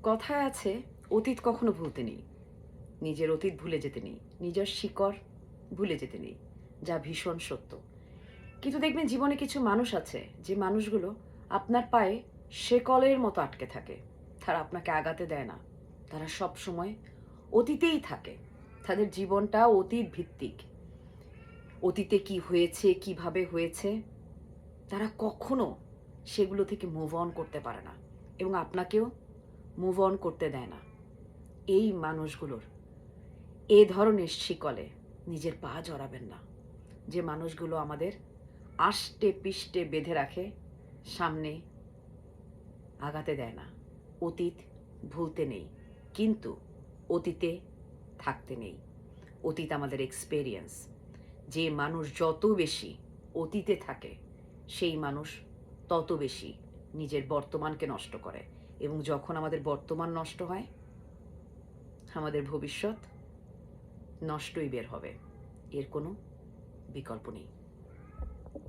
কথায় আছে, অতীত কখনো ভুলতে নেই। নিজের অতীত ভুলে যেতে নেই। নিজের শিকড় ভুলে যেতে নেই। যা ভীষণ সত্য। কিন্তু দেখবেন জীবনে কিছু মানুষ আছে, যে মানুষগুলো আপনার পায়ে শেকলের মতো আটকে থাকে। তারা আপনাকে আগাতে দেয় না। তারা সব সময় অতীতেই থাকে। তাদের জীবনটা অতীত ভিত্তিক। অতীতে কি হয়েছে, কিভাবে হয়েছে, তারা কখনো সেগুলো থেকে মুভ অন করতে পারে না এবং আপনাকেও মুভ অন করতে দেয় না। এই মানুষগুলোর এ ধরনের শিকলে নিজের পা জড়াবেন না। যে মানুষগুলো আমাদের আষ্টে পিষ্টে বেঁধে রাখে, সামনে আগাতে দেয় না। অতীত ভুলতে নেই, কিন্তু অতীতে থাকতে নেই। অতীত আমাদের এক্সপেরিয়েন্স। যে মানুষ যত বেশি অতীতে থাকে, সেই মানুষ তত বেশি নিজের বর্তমানকে নষ্ট করে। এবং যখন আমাদের বর্তমান নষ্ট হয়, আমাদের ভবিষ্যৎ নষ্টই বের হবে। এর কোনো বিকল্প নেই।